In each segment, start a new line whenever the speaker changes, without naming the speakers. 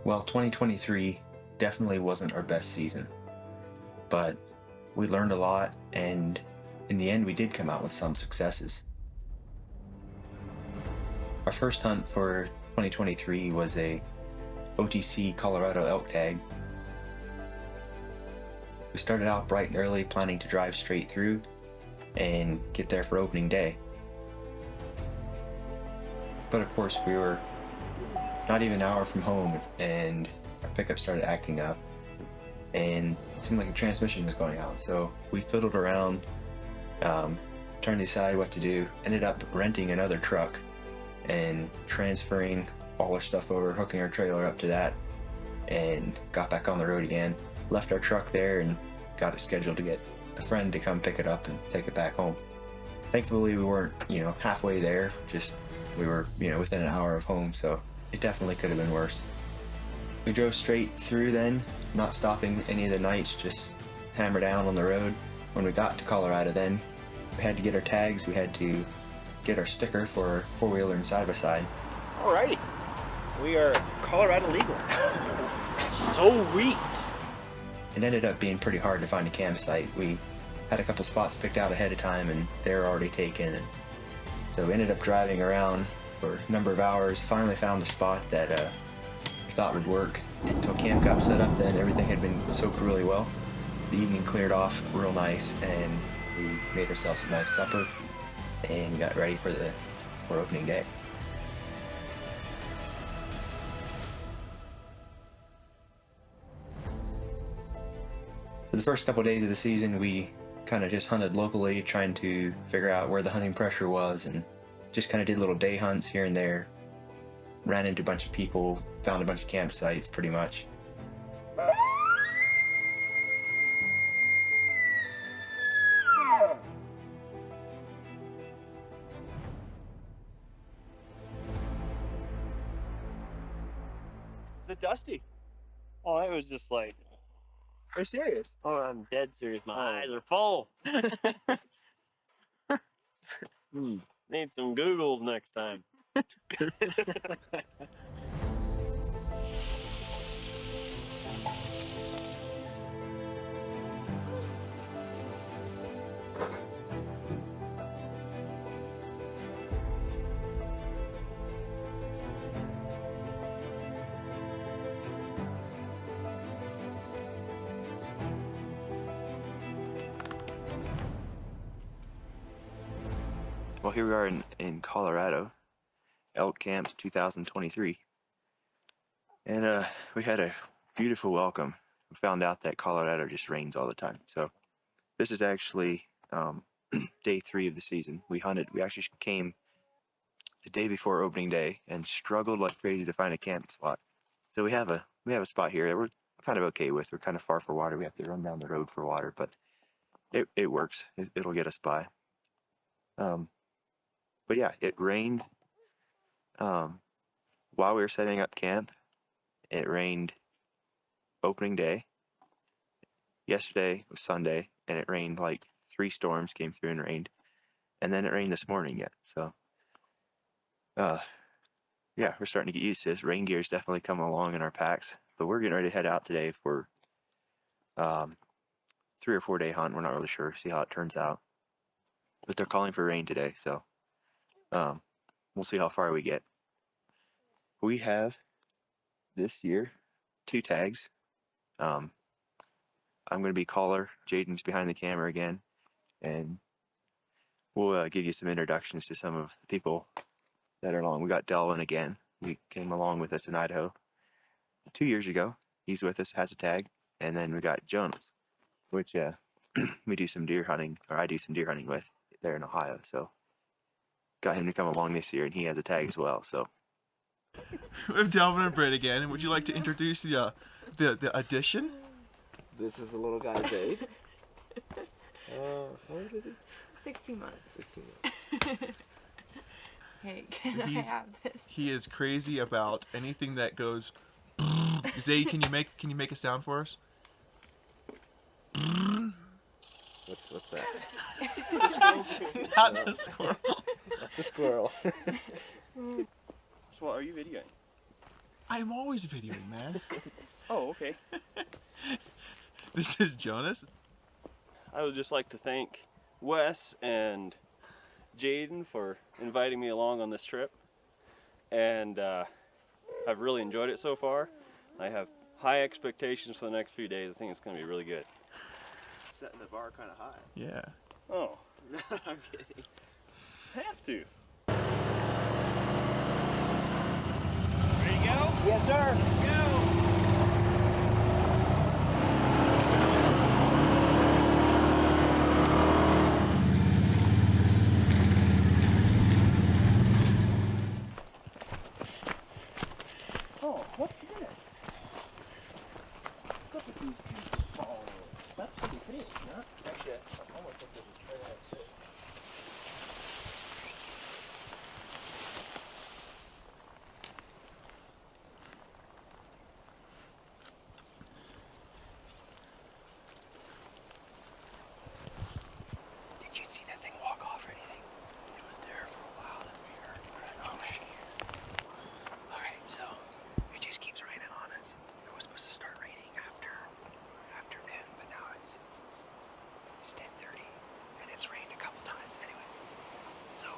Well, 2023 definitely wasn't our best season, but we learned a lot, and in the end, we did come out with some successes. Our first hunt for 2023 was a OTC Colorado elk tag. We started out bright and early, planning to drive straight through and get there for opening day. But of course, we were not even an hour from home, and our pickup started acting up, and it seemed like the transmission was going out. So we fiddled around, trying to decide what to do. Ended up renting another truck and transferring all our stuff over, hooking our trailer up to that, and got back on the road again. Left our truck there and got it scheduled to get a friend to come pick it up and take it back home. Thankfully, we weren't, halfway there. Just we were, within an hour of home, so it definitely could have been worse. We drove straight through then, not stopping any of the nights, just hammer down on the road. When we got to Colorado then, we had to get our tags, we had to get our sticker for our four-wheeler and side-by-side.
Alrighty, we are Colorado legal. Sweet.
It ended up being pretty hard to find a campsite. We had a couple spots picked out ahead of time and they were already taken. And so we ended up driving around for a number of hours, finally found a spot that we thought would work. Until camp got set up then, everything had been soaked really well. The evening cleared off real nice and we made ourselves a nice supper and got ready for opening day. For the first couple of days of the season, we kind of just hunted locally, trying to figure out where the hunting pressure was, and just kind of did little day hunts here and there. Ran into a bunch of people, found a bunch of campsites, pretty much.
Is it dusty?
Oh, it was just like,
Are you serious?
oh, I'm dead serious. My eyes are full. Need some Googles next time.
Well, here we are in Colorado, Elk Camp 2023. And we had a beautiful welcome. We found out that Colorado just rains all the time. So this is actually day 3 of the season. We actually came the day before opening day and struggled like crazy to find a camp spot. So we have a spot here that we're kind of okay with. We're kind of far for water. We have to run down the road for water, but it works. It'll get us by. But yeah, it rained while we were setting up camp. It rained opening day. Yesterday was Sunday, and it rained like 3 storms came through and rained. And then it rained this morning yet. So, yeah, we're starting to get used to this. Rain gear's definitely coming along in our packs. But we're getting ready to head out today for 3 or 4 day hunt. We're not really sure. See how it turns out. But they're calling for rain today, so we'll see how far we get. We have this year 2 tags. I'm going to be caller. Jaden's behind the camera again, and we'll give you some introductions to some of the people that are along. We got Delvin again. He came along with us in Idaho 2 years ago. He's with us, has a tag. And then we got Jonas, which we do some deer hunting, or I do some deer hunting with there in Ohio. So got him to come along this year, and he has a tag as well. So
we have Delvin and Britt again. Would you like to introduce the addition?
This is the little guy, Jade. How old is he?
16 months.
16 months.
Hey, can I have this?
He is crazy about anything that goes. Zay, can you make a sound for us?
What's that?
Not the squirrel.
That's a squirrel.
So what are you videoing?
I'm always videoing, man.
Oh, okay.
This is Jonas.
I would just like to thank Wes and Jaden for inviting me along on this trip. And I've really enjoyed it so far. I have high expectations for the next few days. I think it's going to be really good.
Setting the bar kind of high.
Yeah.
Oh,
I'm kidding.
have to.
Ready to go? Yes, sir. Go.
Oh, what's this? Look at these two balls. That's pretty big, huh?
Actually, I almost think this is better than this.
Did you see that thing walk off or anything? It was there for a while and we heard crunch. Alright, so it just keeps raining on us. It was supposed to start raining afternoon, but now it's 10:30 and it's rained a couple times anyway. So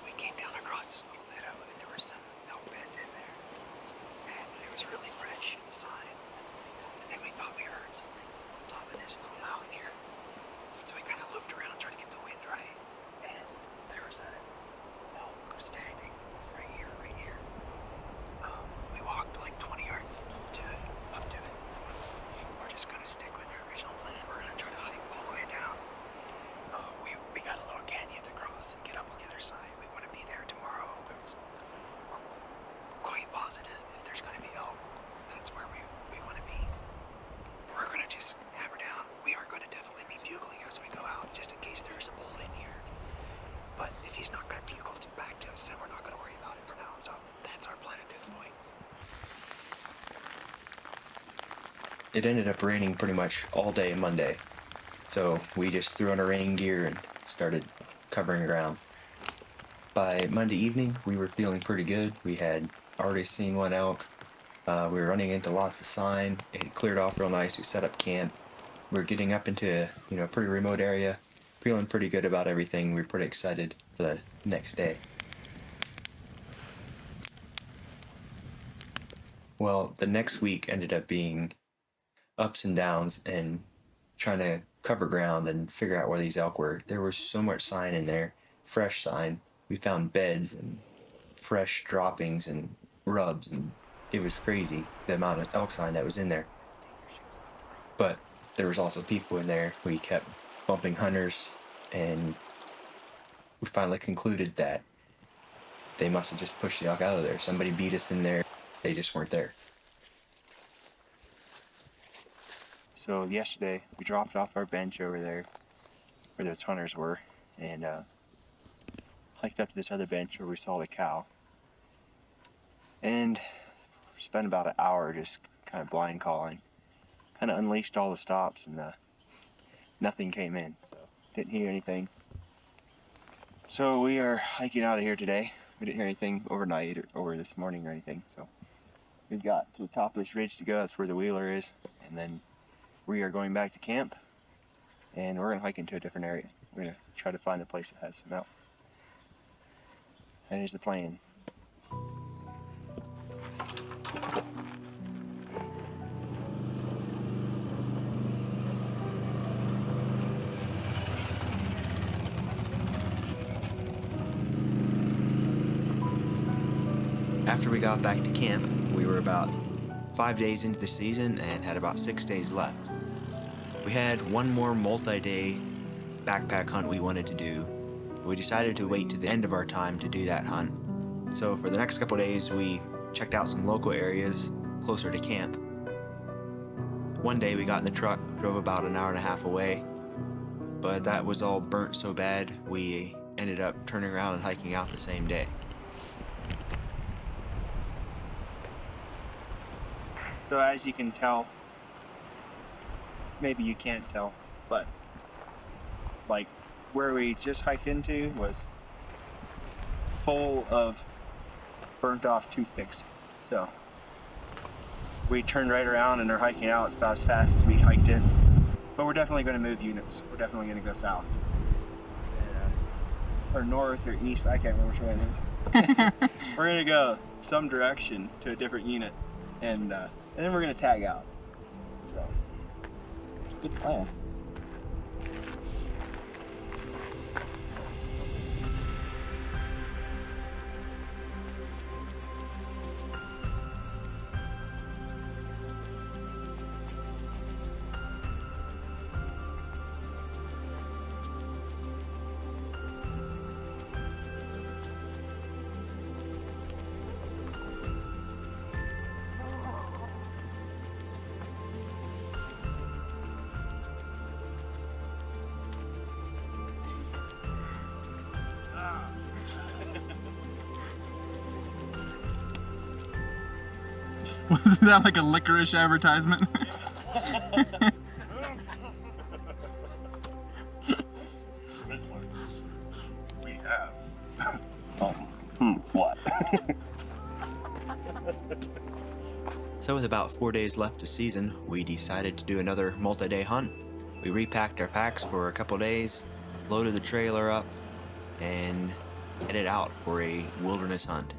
we came down across this little meadow and there were some elk beds in there. And it was really fresh sign. And then we thought we heard something on top of this little mountain here. So we kind of looped around and tried to get the wind right. And there was a elk standing right here, right here. We walked like 20 yards to it, up to it. We're just gonna stick with our original plan. We're gonna try to hike all the way down. We got a little canyon to cross and get up on the other side. We want to be there tomorrow. We're quite positive if there's gonna be elk, that's where we want to be. We're gonna just hammer down. We are gonna definitely be bugling as we go out, just in case there's a bull in here. But if he's not gonna bugle back to us, then we're not gonna worry about it for now. So that's our plan at this point. It ended up raining pretty much all day Monday, so we just threw on our rain gear and started covering ground. By Monday evening, we were feeling pretty good. We had already seen one elk. We were running into lots of sign. It cleared off real nice. We set up camp. We were getting up into a pretty remote area, feeling pretty good about everything. We were pretty excited for the next day. Well, the next week ended up being ups and downs and trying to cover ground and figure out where these elk were. There was so much sign in there, fresh sign. We found beds and fresh droppings and rubs, and it was crazy the amount of elk sign that was in there. But there was also people in there. We kept bumping hunters, and we finally concluded that they must have just pushed the elk out of there. Somebody beat us in there. They just weren't there.
So yesterday we dropped off our bench over there where those hunters were and hiked up to this other bench where we saw the cow. And spent about an hour just kind of blind calling. Kind of unleashed all the stops and nothing came in. So didn't hear anything. So we are hiking out of here today. We didn't hear anything overnight or over this morning or anything. So we've got to the top of this ridge to go. That's where the wheeler is. And then we are going back to camp, and we're going to hike into a different area. We're going to try to find a place that has some elk. That is the plan. After we got back to camp, we were about 5 days into the season and had about 6 days left. We had one more multi-day backpack hunt we wanted to do. We decided to wait to the end of our time to do that hunt. So for the next couple days, we checked out some local areas closer to camp. One day we got in the truck, drove about an hour and a half away, but that was all burnt so bad we ended up turning around and hiking out the same day. So as you can tell, maybe you can't tell, but like where we just hiked into was full of burnt off toothpicks.
So we turned right around and are hiking out. It's about as fast as we hiked in. But we're definitely going to move units. We're definitely going to go south. Or north or east, I can't remember which way it is. We're going to go some direction to a different unit, and then we're going to tag out. So, good plan.
Wasn't that like a licorice advertisement?
We have. What?
So with about 4 days left of season, we decided to do another multi-day hunt. We repacked our packs for a couple days, loaded the trailer up, and headed out for a wilderness hunt.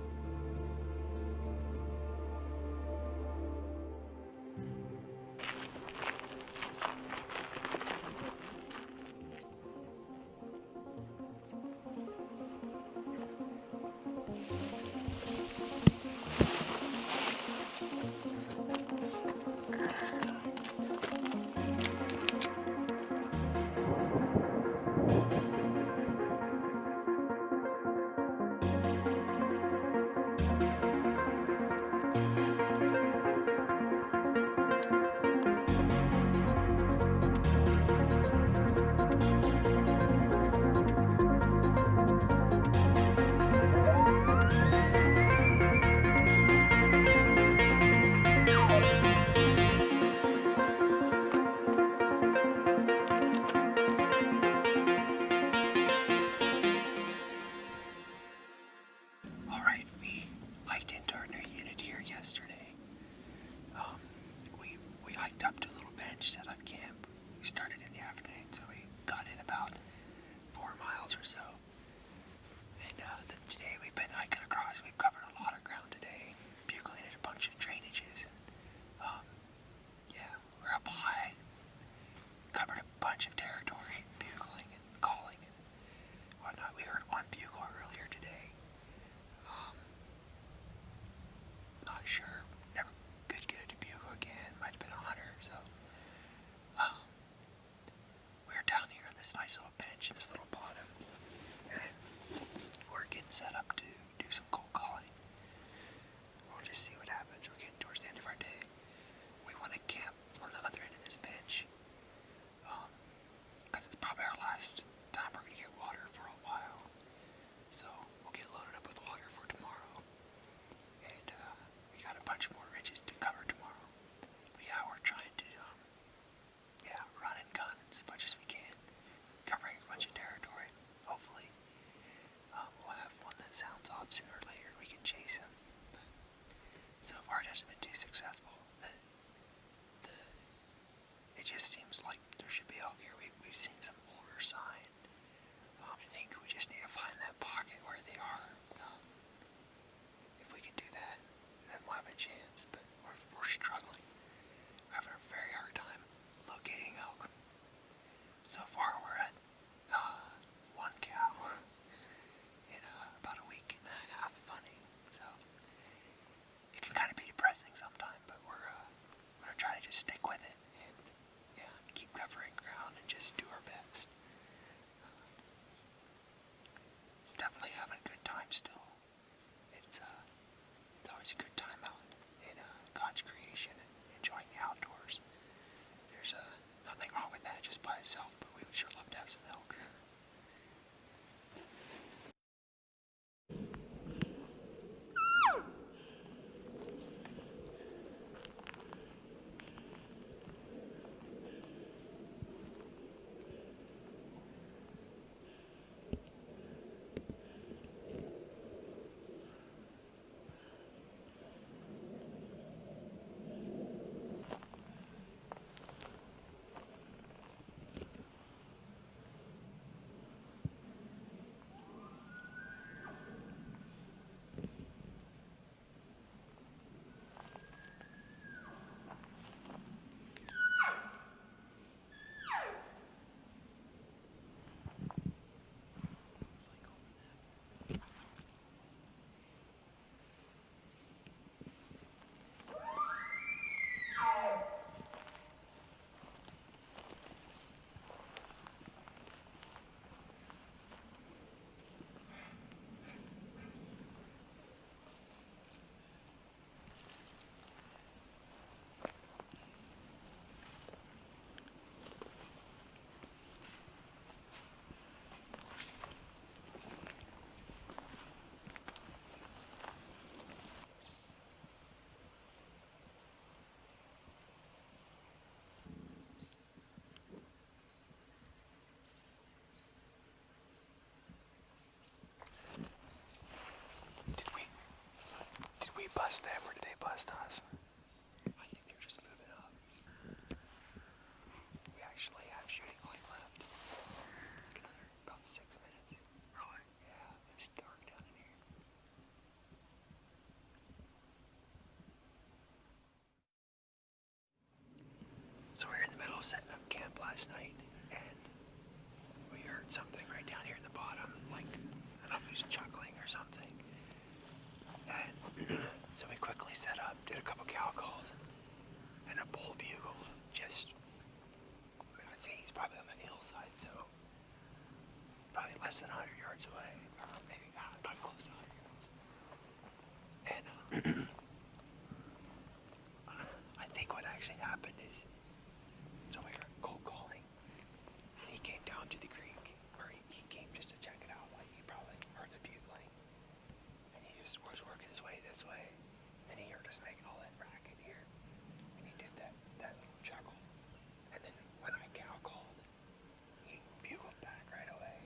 bust them or did they bust us? I think they're just moving up. We actually have shooting light left. Another about 6 minutes. Really? Yeah, it's dark down in here. So we were in the middle of setting up camp last night, and we heard something right down here in the bottom, like, I don't know if it was chuckling or something. And so we quickly set up, did a couple cow calls, and a bull bugle just, I'd say he's probably on the hillside, so probably less than 100 yards away, or maybe probably close to 100 yards. And I think what actually happened is, so we were cold calling, and he came down to the creek, or he came just to check it out, like he probably heard the bugling, and he just was working his way this way, and he heard us making all that racket here, and he did that little chuckle, and then when I cow called, he bugled back right away,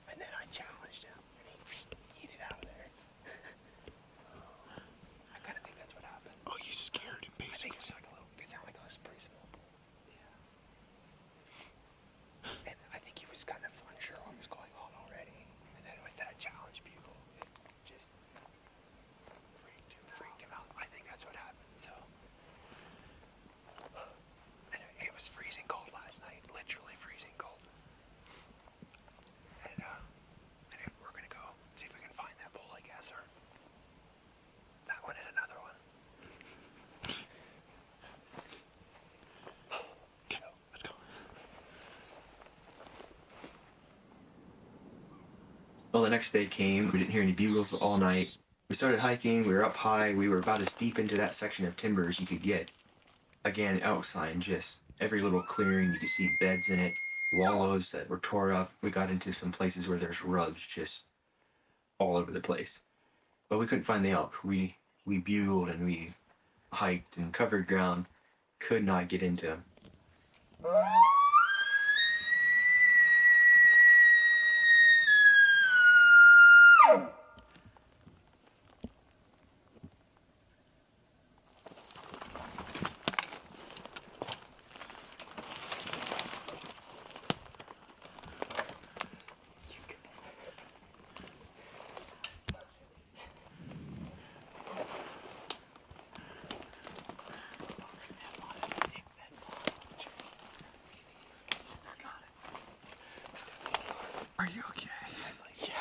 and then I challenged him, and he yeeted out of there. I kind of think that's what happened.
Oh, you scared him,
I think
basically.
it's like it sounded like a pretty small bull. Yeah. And I think he was kind of unsure what was going on already. And then with that challenge bugle, it just freaked him out. I think that's what happened. So, and it was freezing cold last night, literally freezing cold. And we're gonna go see if we can find that bull, I guess, or that one and another one.
Okay, let's go.
Well, the next day came. We didn't hear any bugles all night. We started hiking. We were up high. We were about as deep into that section of timber as you could get. Again, elk sign, just every little clearing. You could see beds in it, wallows that were tore up. We got into some places where there's rugs just all over the place. But we couldn't find the elk. We bugled and we hiked and covered ground. Could not get into them.
Are you okay?
Yeah.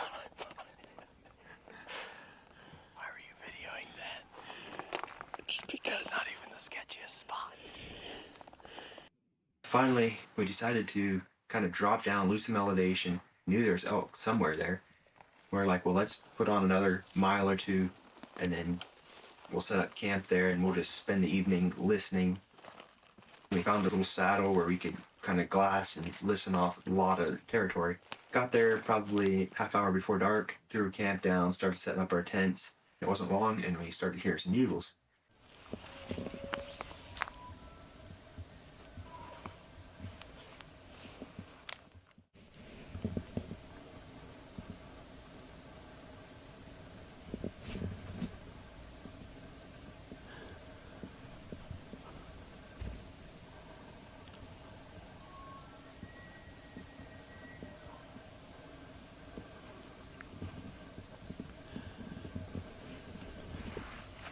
Why were you videoing that? Just because. That's not even the sketchiest spot.
Finally, we decided to kind of drop down, lose some elevation. Knew there was elk somewhere there. We're like, well, let's put on another mile or two, and then we'll set up camp there, and we'll just spend the evening listening. We found a little saddle where we could kind of glass and listen off a lot of territory. Got there probably half hour before dark, threw camp down, started setting up our tents. It wasn't long, and we started hearing some bugles.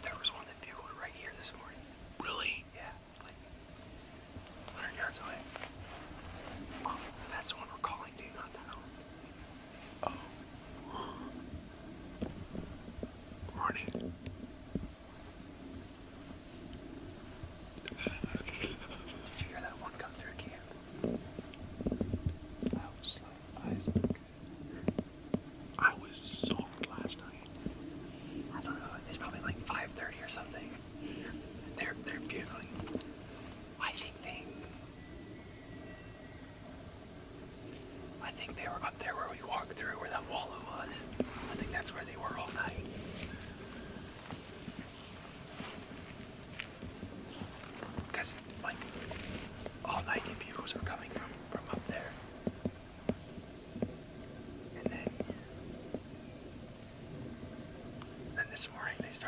There was one that bugled right here this morning.
Really?
Yeah, like 100 yards away. Oh, that's the one we're calling, dude, not that one.
Morning.
Did you hear that one come through camp? That was slow.
I was soaked last night.
I don't know. It's probably like 5:30 or something. They're bugling. I think they were up there where we walked through, where that wallow was. I think that's where they were all night. Because, like, all night the bugles were coming from up there. And then this morning they started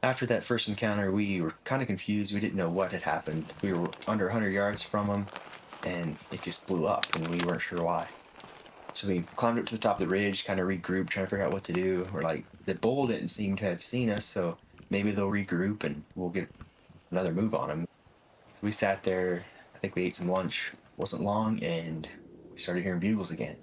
After that first encounter, we were kind of confused. We didn't know what had happened. We were under 100 yards from him, and it just blew up, and we weren't sure why. So we climbed up to the top of the ridge, kind of regrouped, trying to figure out what to do. We're like, the bull didn't seem to have seen us, so maybe they'll regroup and we'll get another move on them. So we sat there. I think we ate some lunch. Wasn't long, and we started hearing bugles again.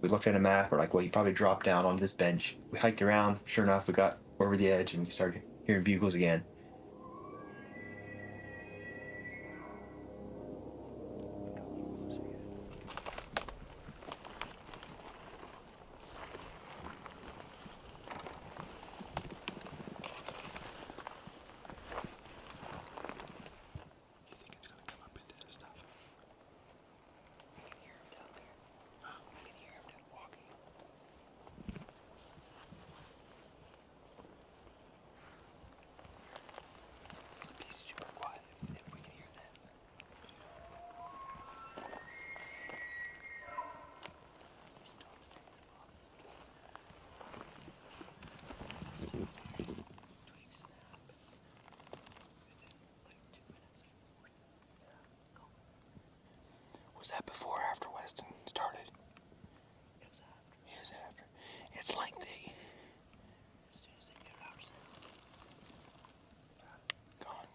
We looked at a map. We're like, well, he probably dropped down on this bench. We hiked around. Sure enough, we got over the edge, and we started hearing bugles again.
Was that before or after Weston started? It was after. It's like they. As soon as they get our sound. Gone.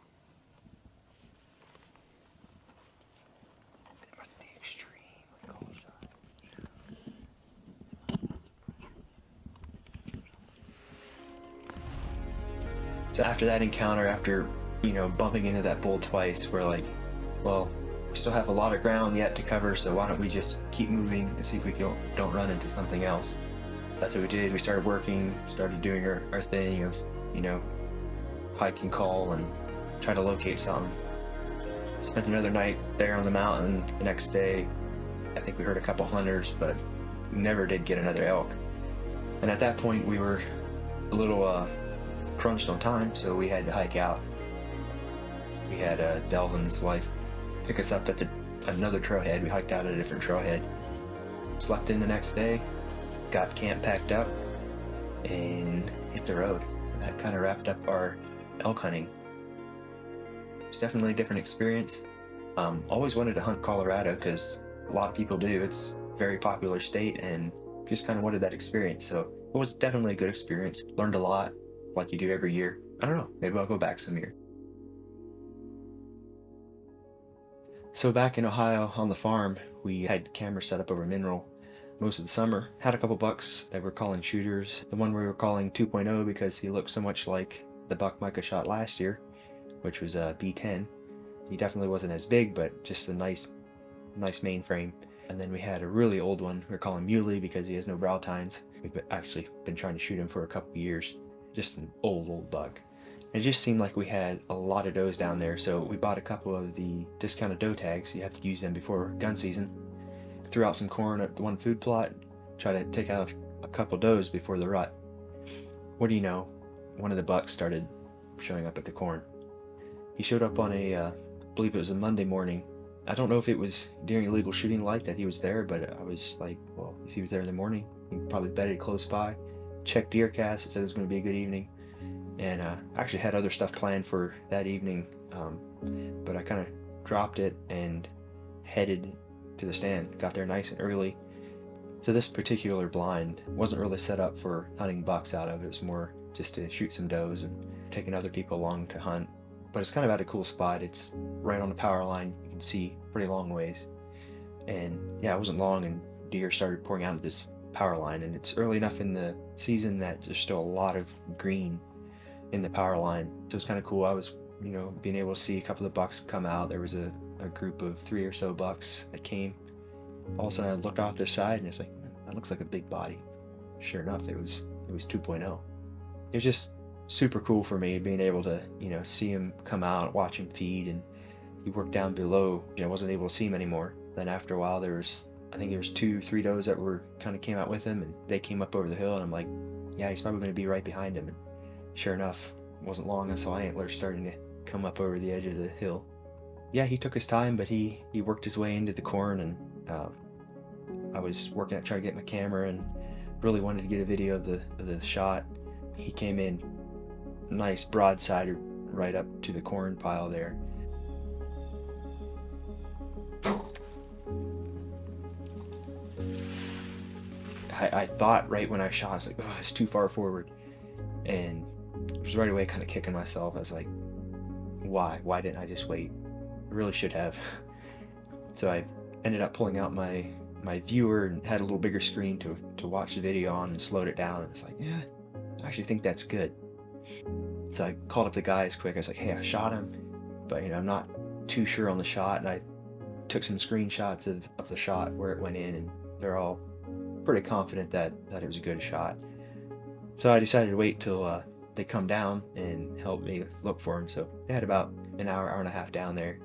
It must be extremely cold shot.
So after that encounter, after, bumping into that bull twice, we're like, well, we still have a lot of ground yet to cover, so why don't we just keep moving and see if we don't run into something else. That's what we did. We started working, started doing our thing of, hike and call and try to locate something. Spent another night there on the mountain. The next day, I think we heard a couple hunters, but never did get another elk. And at that point, we were a little crunched on time, so we had to hike out. We had Delvin's wife pick us up at another trailhead. We hiked out at a different trailhead. Slept in the next day, got camp packed up, and hit the road. And that kind of wrapped up our elk hunting. It's definitely a different experience. Always wanted to hunt Colorado because a lot of people do. It's a very popular state, and just kind of wanted that experience. So it was definitely a good experience. Learned a lot, like you do every year. I don't know, maybe I'll go back some year. So back in Ohio on the farm, we had cameras set up over Mineral most of the summer. Had a couple bucks that we're calling shooters. The one we were calling 2.0 because he looked so much like the buck Micah shot last year, which was a B10. He definitely wasn't as big, but just a nice mainframe. And then we had a really old one we're calling Muley because he has no brow tines. We've actually been trying to shoot him for a couple of years. Just an old buck. It just seemed like we had a lot of does down there, so we bought a couple of the discounted doe tags. You have to use them before gun season. Threw out some corn at the one food plot, try to take out a couple does before the rut. What do you know? One of the bucks started showing up at the corn. He showed up on I believe it was a Monday morning. I don't know if it was during illegal shooting light that he was there, but I was like, well, if he was there in the morning, he probably bedded close by. Checked DeerCast, it said it was going to be a good evening. And actually had other stuff planned for that evening, but I kind of dropped it and headed to the stand. Got there nice and early. So this particular blind wasn't really set up for hunting bucks out of. It was more just to shoot some does and taking other people along to hunt. But it's kind of at a cool spot. It's right on the power line. You can see pretty long ways. And yeah, it wasn't long and deer started pouring out of this power line. And it's early enough in the season that there's still a lot of green in the power line. So it's kind of cool. I was, being able to see a couple of bucks come out. There was a group of 3 or so bucks that came. All of a sudden I looked off the side and it's like, that looks like a big body. Sure enough, it was 2.0. It was just super cool for me being able to, see him come out, watch him feed, and he worked down below. I wasn't able to see him anymore. Then after a while I think there was 2-3 does that kind of came out with him, and they came up over the hill, and I'm like, yeah, he's probably going to be right behind him. And sure enough, it wasn't long, I saw antlers starting to come up over the edge of the hill. Yeah, he took his time, but he worked his way into the corn, and I was working at trying to get my camera and really wanted to get a video of the shot. He came in nice broadside right up to the corn pile there. I thought right when I shot, I was like, oh, it's too far forward. And I was right away kind of kicking myself. I was like, why? Why didn't I just wait? I really should have. So I ended up pulling out my viewer and had a little bigger screen to watch the video on and slowed it down. And it's like, yeah, I actually think that's good. So I called up the guys quick. I was like, hey, I shot him, but I'm not too sure on the shot. And I took some screenshots of the shot where it went in, and they're all pretty confident that it was a good shot. So I decided to wait till they come down and help me look for him. So they had about an hour and a half down there.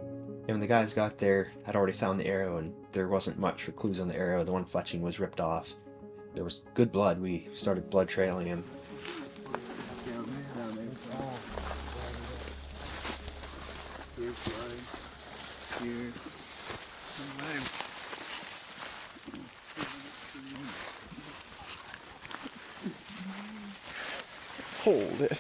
And when the guys got there, I'd already found the arrow, and there wasn't much for clues on the arrow. The one fletching was ripped off. There was good blood. We started blood trailing him.
Hold it.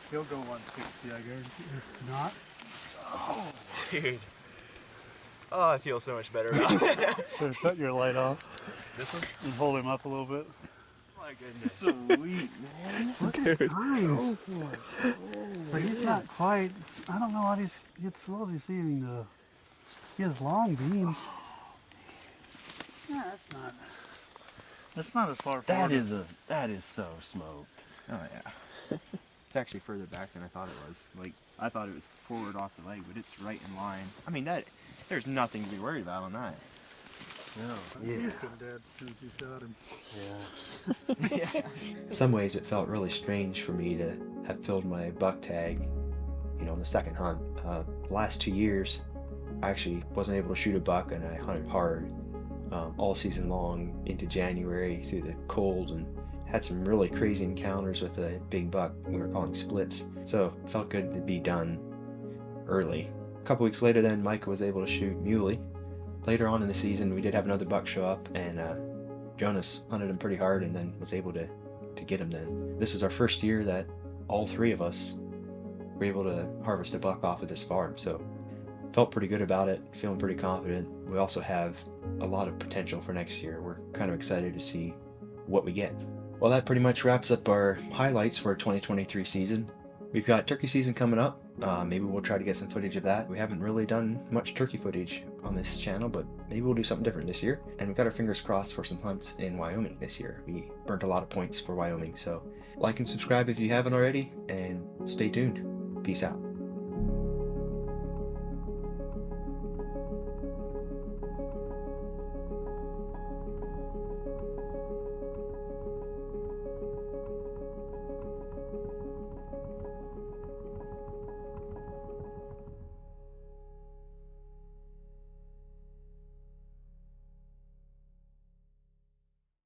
He'll go 160, I guarantee. If not,
Dude. Oh, I feel so much better about it.
so cut your light off
This one?
and hold him up a little bit.
My goodness.
Sweet, man. Look at him. But he's not quite, I don't know what it's slow receiving he has long beams. Yeah, that's not as far forward.
That is so smoked.
Oh, yeah. It's actually further back than I thought it was. Like, I thought it was forward off the leg, but it's right in line. I mean, there's nothing to be worried about on that.
Yeah. He's been dead since you shot him.
Yeah.
In some ways, it felt really strange for me to have filled my buck tag, on the second hunt. The last 2 years, I actually wasn't able to shoot a buck, and I hunted hard all season long into January through the cold, and had some really crazy encounters with a big buck we were calling splits. So it felt good to be done early. A couple weeks later then, Micah was able to shoot muley. Later on in the season, we did have another buck show up, and Jonas hunted him pretty hard and then was able to get him then. This was our first year that all three of us were able to harvest a buck off of this farm, so felt pretty good about it, feeling pretty confident. We also have a lot of potential for next year. We're kind of excited to see what we get. Well, that pretty much wraps up our highlights for our 2023 season. We've got turkey season coming up. Maybe we'll try to get some footage of that. We haven't really done much turkey footage on this channel, but maybe we'll do something different this year. And we've got our fingers crossed for some hunts in Wyoming this year. We burnt a lot of points for Wyoming, so like and subscribe if you haven't already, and stay tuned. Peace out.